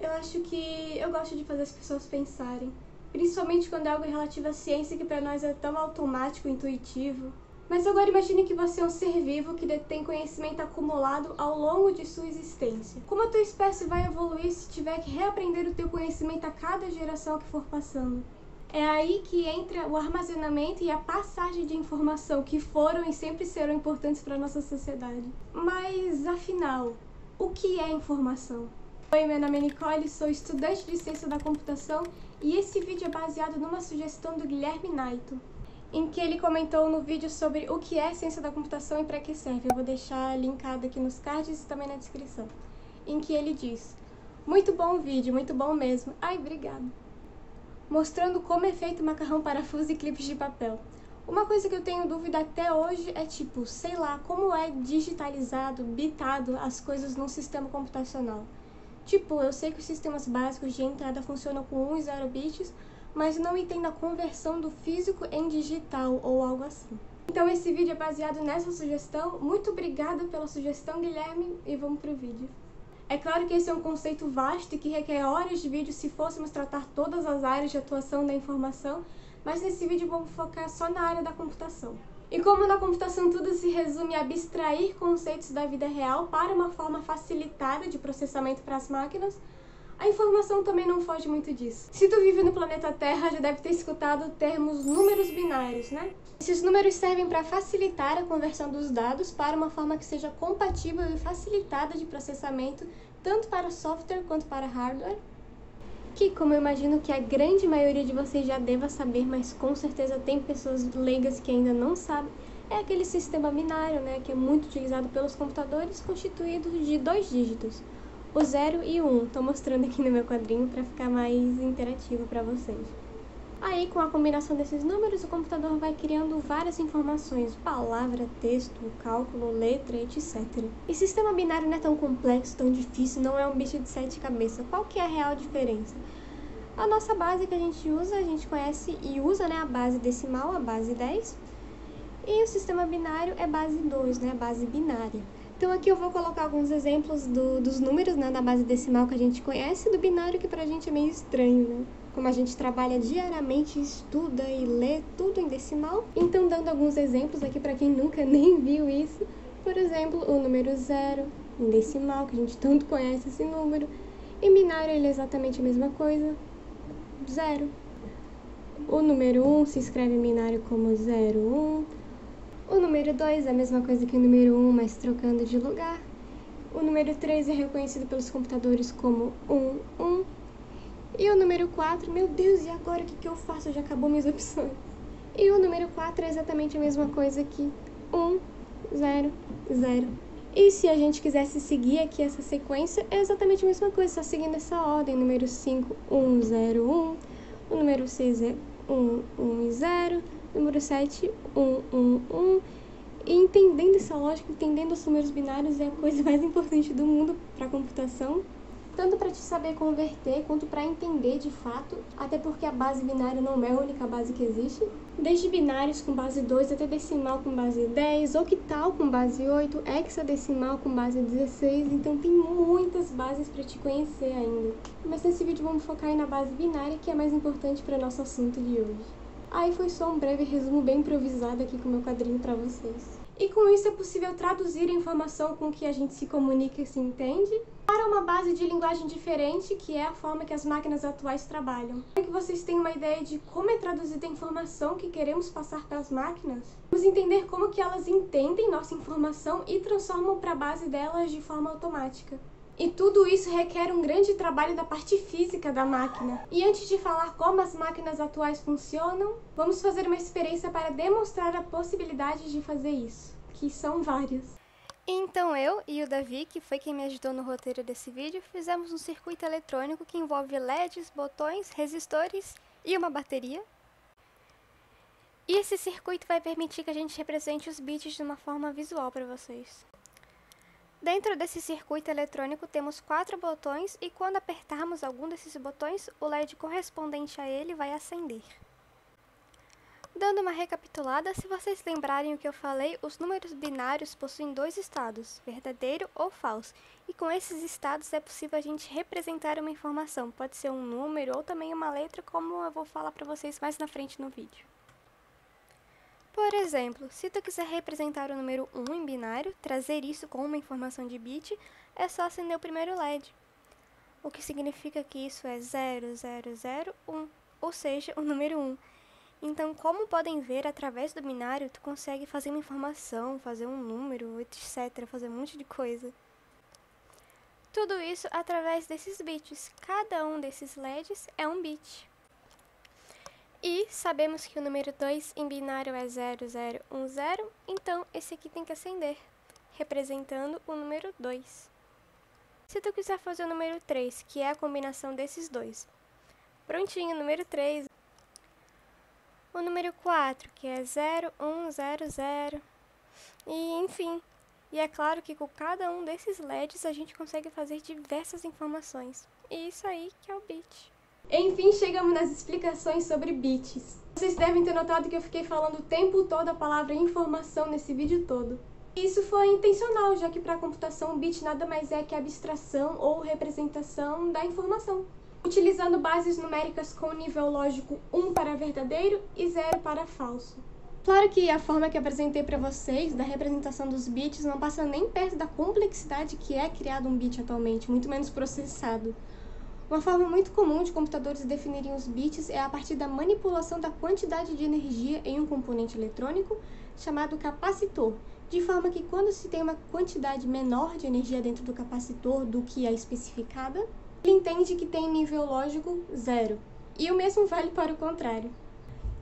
Eu acho que eu gosto de fazer as pessoas pensarem. Principalmente quando é algo relativo à ciência que pra nós é tão automático, intuitivo. Mas agora imagine que você é um ser vivo que detém conhecimento acumulado ao longo de sua existência. Como a tua espécie vai evoluir se tiver que reaprender o teu conhecimento a cada geração que for passando? É aí que entra o armazenamento e a passagem de informação que foram e sempre serão importantes para a nossa sociedade. Mas, afinal, o que é informação? Oi, meu nome é Nicole, sou estudante de Ciência da Computação e esse vídeo é baseado numa sugestão do Guilherme Naito, em que ele comentou no vídeo sobre o que é Ciência da Computação e para que serve. Eu vou deixar linkado aqui nos cards e também na descrição. Em que ele diz: muito bom o vídeo, muito bom mesmo. Ai, obrigada. Mostrando como é feito macarrão, parafuso e clipes de papel. Uma coisa que eu tenho dúvida até hoje é tipo, sei lá, como é digitalizado, bitado as coisas num sistema computacional. Tipo, eu sei que os sistemas básicos de entrada funcionam com 1 e 0 bits, mas não entendo a conversão do físico em digital ou algo assim. Então esse vídeo é baseado nessa sugestão. Muito obrigada pela sugestão, Guilherme, e vamos pro vídeo. É claro que esse é um conceito vasto e que requer horas de vídeo se fôssemos tratar todas as áreas de atuação da informação, mas nesse vídeo vamos focar só na área da computação. E como na computação tudo se resume a abstrair conceitos da vida real para uma forma facilitada de processamento para as máquinas, a informação também não foge muito disso. Se tu vive no planeta Terra, já deve ter escutado termos números binários, né? Esses números servem para facilitar a conversão dos dados para uma forma que seja compatível e facilitada de processamento, tanto para software quanto para hardware, que, como eu imagino que a grande maioria de vocês já deva saber, mas com certeza tem pessoas leigas que ainda não sabem, é aquele sistema binário, né, que é muito utilizado pelos computadores, constituído de 2 dígitos, o 0 e o 1. Estou mostrando aqui no meu quadrinho para ficar mais interativo para vocês. Aí, com a combinação desses números, o computador vai criando várias informações, palavra, texto, cálculo, letra, etc. E sistema binário não é tão complexo, tão difícil, não é um bicho de 7 cabeças. Qual que é a real diferença? A nossa base que a gente conhece e usa, né, a base decimal, a base 10. E o sistema binário é base 2, né, a base binária. Então aqui eu vou colocar alguns exemplos dos números, né, da base decimal que a gente conhece, e do binário que pra gente é meio estranho, né? Como a gente trabalha diariamente, estuda e lê tudo em decimal. Então, dando alguns exemplos aqui para quem nunca nem viu isso. Por exemplo, o número 0, em decimal, que a gente tanto conhece esse número. Em binário, ele é exatamente a mesma coisa, 0. O número 1 se escreve em binário como 0, 1. O número 2 é a mesma coisa que o número 1, mas trocando de lugar. O número 3 é reconhecido pelos computadores como 1, 1. E o número 4, meu Deus, e agora o que eu faço? Já acabou minhas opções. E o número 4 é exatamente a mesma coisa que 1, 0, 0. E se a gente quisesse seguir aqui essa sequência, é exatamente a mesma coisa, só seguindo essa ordem. Número 5, 1, 0, 1. O número 6 é 1, 1 e 0. Número 7, 1, 1, 1. E entendendo essa lógica, entendendo os números binários é a coisa mais importante do mundo para a computação. Tanto para te saber converter, quanto para entender de fato, até porque a base binária não é a única base que existe. Desde binários com base 2 até decimal com base 10, octal com base 8, hexadecimal com base 16, então tem muitas bases para te conhecer ainda. Mas nesse vídeo vamos focar aí na base binária, que é mais importante para o nosso assunto de hoje. Aí foi só um breve resumo bem improvisado aqui com o meu quadrinho para vocês. E com isso é possível traduzir a informação com que a gente se comunica e se entende para uma base de linguagem diferente, que é a forma que as máquinas atuais trabalham. Para que vocês tenham uma ideia de como é traduzida a informação que queremos passar para as máquinas, vamos entender como que elas entendem nossa informação e transformam para a base delas de forma automática. E tudo isso requer um grande trabalho da parte física da máquina. E antes de falar como as máquinas atuais funcionam, vamos fazer uma experiência para demonstrar a possibilidade de fazer isso, que são várias. Então eu e o Davi, que foi quem me ajudou no roteiro desse vídeo, fizemos um circuito eletrônico que envolve LEDs, botões, resistores e uma bateria. E esse circuito vai permitir que a gente represente os bits de uma forma visual para vocês. Dentro desse circuito eletrônico temos 4 botões e quando apertarmos algum desses botões, o LED correspondente a ele vai acender. Dando uma recapitulada, se vocês lembrarem o que eu falei, os números binários possuem dois estados, verdadeiro ou falso. E com esses estados é possível a gente representar uma informação. Pode ser um número ou também uma letra, como eu vou falar para vocês mais na frente no vídeo. Por exemplo, se tu quiser representar o número 1 em binário, trazer isso com uma informação de bit, é só acender o primeiro LED. O que significa que isso é 0001, ou seja, o número 1. Então, como podem ver, através do binário, tu consegue fazer uma informação, fazer um número, etc., fazer um monte de coisa. Tudo isso através desses bits. Cada um desses LEDs é um bit. E sabemos que o número 2 em binário é 0010, então esse aqui tem que acender, representando o número 2. Se tu quiser fazer o número 3, que é a combinação desses dois. Prontinho, número 3. O número 4, que é 0100. E enfim. E é claro que com cada um desses LEDs a gente consegue fazer diversas informações. E isso aí que é o bit. Enfim, chegamos nas explicações sobre bits. Vocês devem ter notado que eu fiquei falando o tempo todo a palavra informação nesse vídeo todo. E isso foi intencional, já que para a computação o bit nada mais é que a abstração ou representação da informação, utilizando bases numéricas com nível lógico 1 para verdadeiro e 0 para falso. Claro que a forma que apresentei para vocês da representação dos bits não passa nem perto da complexidade que é criado um bit atualmente, muito menos processado. Uma forma muito comum de computadores definirem os bits é a partir da manipulação da quantidade de energia em um componente eletrônico chamado capacitor, de forma que quando se tem uma quantidade menor de energia dentro do capacitor do que a especificada, ele entende que tem nível lógico 0. E o mesmo vale para o contrário.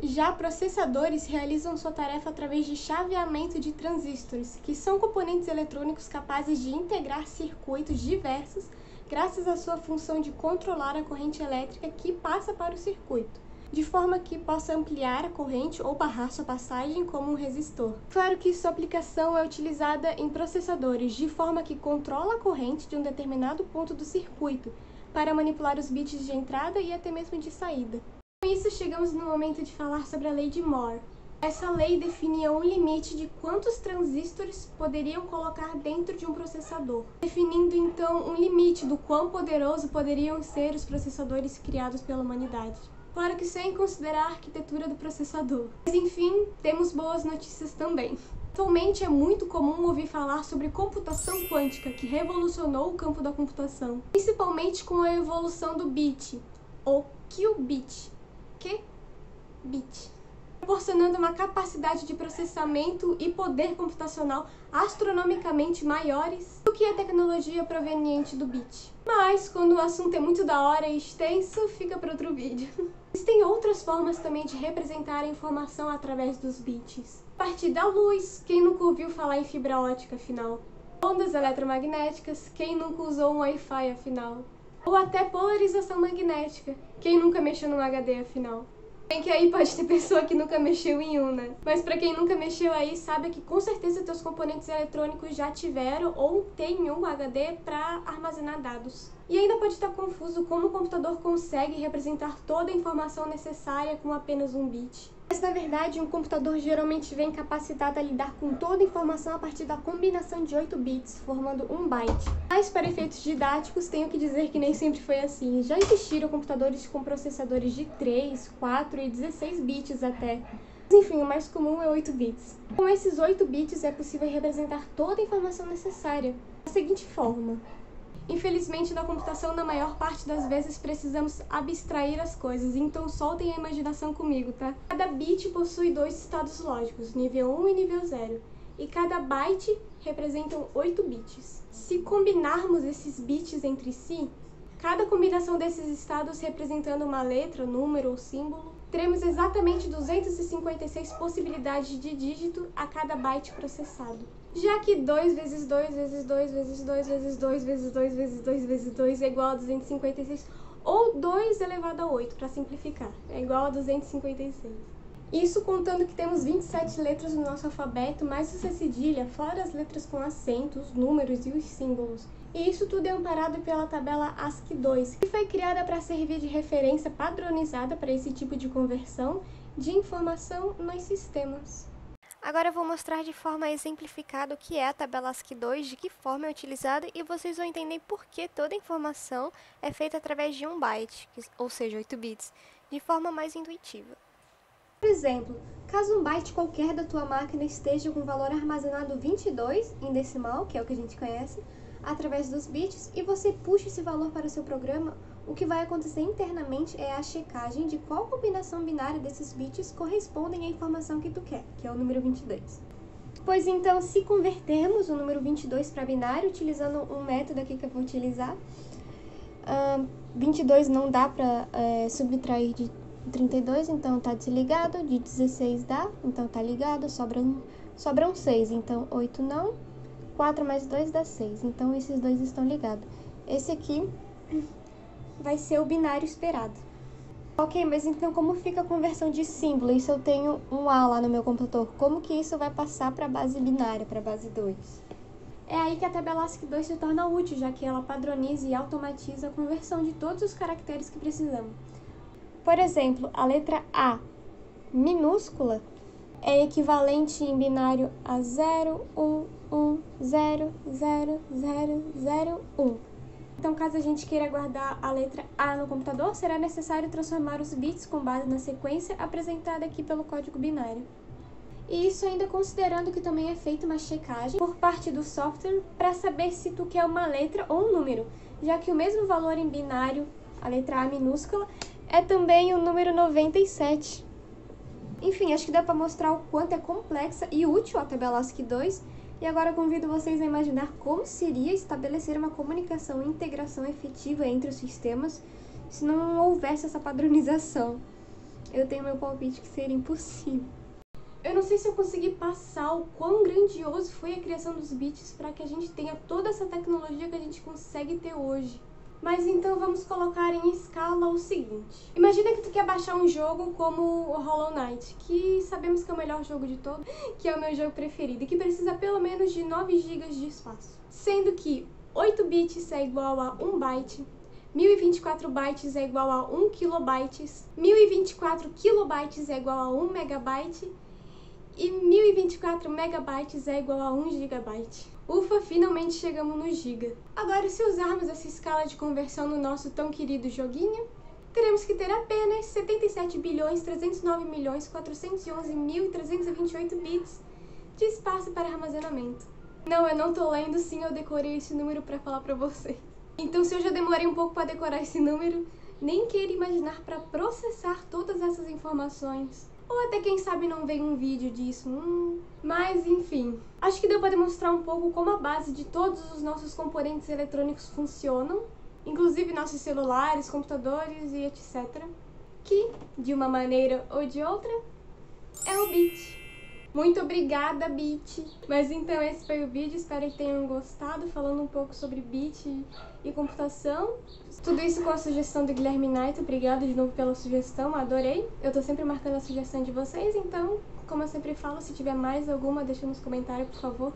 Já processadores realizam sua tarefa através de chaveamento de transistores, que são componentes eletrônicos capazes de integrar circuitos diversos graças à sua função de controlar a corrente elétrica que passa para o circuito, de forma que possa ampliar a corrente ou barrar sua passagem como um resistor. Claro que sua aplicação é utilizada em processadores, de forma que controla a corrente de um determinado ponto do circuito, para manipular os bits de entrada e até mesmo de saída. Com isso, chegamos no momento de falar sobre a lei de Moore. Essa lei definia um limite de quantos transistores poderiam colocar dentro de um processador, definindo então um limite do quão poderoso poderiam ser os processadores criados pela humanidade. Claro que sem considerar a arquitetura do processador. Mas enfim, temos boas notícias também. Atualmente é muito comum ouvir falar sobre computação quântica, que revolucionou o campo da computação, principalmente com a evolução do bit, ou qubit, proporcionando uma capacidade de processamento e poder computacional astronomicamente maiores do que a tecnologia proveniente do bit. Mas, quando o assunto é muito da hora e extenso, fica para outro vídeo. Existem outras formas também de representar a informação através dos bits. A partir da luz, quem nunca ouviu falar em fibra ótica, afinal? Ondas eletromagnéticas, quem nunca usou um Wi-Fi, afinal? Ou até polarização magnética, quem nunca mexeu num HD, afinal? Bem que aí pode ter pessoa que nunca mexeu em um, né? Mas pra quem nunca mexeu aí, sabe que com certeza teus componentes eletrônicos já tiveram ou tem um HD para armazenar dados. E ainda pode estar confuso como o computador consegue representar toda a informação necessária com apenas um bit. Mas na verdade, um computador geralmente vem capacitado a lidar com toda a informação a partir da combinação de 8 bits, formando um byte. Mas para efeitos didáticos, tenho que dizer que nem sempre foi assim. Já existiram computadores com processadores de 3, 4 e 16 bits até. Mas enfim, o mais comum é 8 bits. Com esses 8 bits é possível representar toda a informação necessária da seguinte forma. Infelizmente, na computação, na maior parte das vezes, precisamos abstrair as coisas, então soltem a imaginação comigo, tá? Cada bit possui dois estados lógicos, nível 1 e nível 0, e cada byte representam 8 bits. Se combinarmos esses bits entre si, cada combinação desses estados representando uma letra, número ou símbolo, teremos exatamente 256 possibilidades de dígito a cada byte processado. Já que 2 vezes 2 vezes 2 vezes 2 vezes 2 vezes 2 vezes 2 vezes 2 é igual a 256, ou 2 elevado a 8, para simplificar, é igual a 256. Isso contando que temos 27 letras no nosso alfabeto, mais essa cedilha, fora as letras com acentos, números e os símbolos. E isso tudo é amparado pela tabela ASCII-2, que foi criada para servir de referência padronizada para esse tipo de conversão, de informação nos sistemas. Agora eu vou mostrar de forma exemplificada o que é a tabela ASCII 2, de que forma é utilizada e vocês vão entender por que toda a informação é feita através de 1 byte, ou seja, 8 bits, de forma mais intuitiva. Por exemplo, caso um byte qualquer da tua máquina esteja com o valor armazenado 22 em decimal, que é o que a gente conhece, através dos bits, e você puxa esse valor para o seu programa, o que vai acontecer internamente é a checagem de qual combinação binária desses bits correspondem à informação que tu quer, que é o número 22. Pois então, se convertermos o número 22 para binário, utilizando um método aqui que eu vou utilizar, 22 não dá para subtrair de 32, então tá desligado, de 16 dá, então tá ligado, sobram 6, então 8 não, 4 mais 2 dá 6, então esses dois estão ligados. Esse aqui vai ser o binário esperado. Ok, mas então como fica a conversão de símbolo? E se eu tenho um A lá no meu computador, como que isso vai passar para a base binária, para a base 2? É aí que a tabela ASCII 2 se torna útil, já que ela padroniza e automatiza a conversão de todos os caracteres que precisamos. Por exemplo, a letra A minúscula é equivalente em binário a 0, 1, 1, 0, 0, 0, 0, 1. Então, caso a gente queira guardar a letra A no computador, será necessário transformar os bits com base na sequência apresentada aqui pelo código binário. E isso ainda considerando que também é feita uma checagem por parte do software para saber se tu quer uma letra ou um número, já que o mesmo valor em binário, a letra A minúscula, é também o número 97. Enfim, acho que dá para mostrar o quanto é complexa e útil a tabela ASCII 2, e agora convido vocês a imaginar como seria estabelecer uma comunicação e integração efetiva entre os sistemas se não houvesse essa padronização. Eu tenho meu palpite que seria impossível. Eu não sei se eu consegui passar o quão grandioso foi a criação dos bits para que a gente tenha toda essa tecnologia que a gente consegue ter hoje. Mas então vamos colocar em escala o seguinte. Imagina que tu quer baixar um jogo como o Hollow Knight, que sabemos que é o melhor jogo de todos, que é o meu jogo preferido, e que precisa pelo menos de 9 GB de espaço. Sendo que 8 bits é igual a 1 byte, 1024 bytes é igual a 1 KB, 1024 kilobytes é igual a 1 megabyte, e 1024 megabytes é igual a 1 gigabyte. Ufa, finalmente chegamos no giga. Agora, se usarmos essa escala de conversão no nosso tão querido joguinho, teremos que ter apenas 77.309.411.328 bits de espaço para armazenamento. Não, eu não tô lendo, sim, eu decorei esse número para falar para você. Então, se eu já demorei um pouco para decorar esse número, nem queira imaginar para processar todas essas informações. Ou até, quem sabe, não vem um vídeo disso. Mas, enfim. Acho que deu para demonstrar um pouco como a base de todos os nossos componentes eletrônicos funcionam, inclusive nossos celulares, computadores e etc. Que, de uma maneira ou de outra, é o bit. Muito obrigada, bit! Mas então esse foi o vídeo, espero que tenham gostado, falando um pouco sobre bit e computação. Tudo isso com a sugestão do Guilherme Knight, obrigado de novo pela sugestão, adorei. Eu tô sempre marcando a sugestão de vocês, então, como eu sempre falo, se tiver mais alguma, deixa nos comentários, por favor.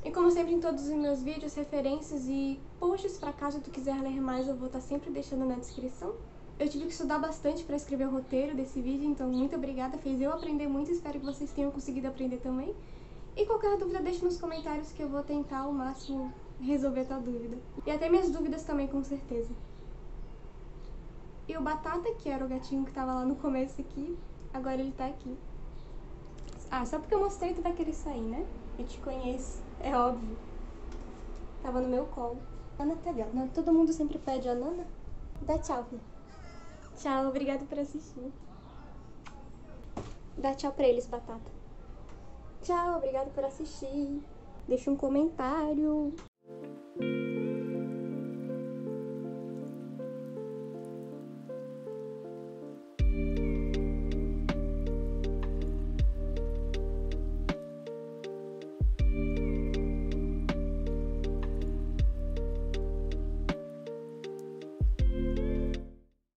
E como sempre em todos os meus vídeos, referências e posts para caso tu quiser ler mais, eu vou estar sempre deixando na descrição. Eu tive que estudar bastante para escrever o roteiro desse vídeo, então muito obrigada, fez eu aprender muito, espero que vocês tenham conseguido aprender também. E qualquer dúvida deixa nos comentários que eu vou tentar ao máximo resolver tua dúvida. E até minhas dúvidas também, com certeza. E o Batata, que era o gatinho que tava lá no começo aqui, agora ele tá aqui. Ah, só porque eu mostrei tu vai querer sair, né? Eu te conheço, é óbvio. Tava no meu colo. Ana tá ali, ó. Todo mundo sempre pede a Nana. Dá tchau, filho. Tchau, obrigado por assistir. Dá tchau pra eles, Batata. Tchau, obrigado por assistir. Deixa um comentário.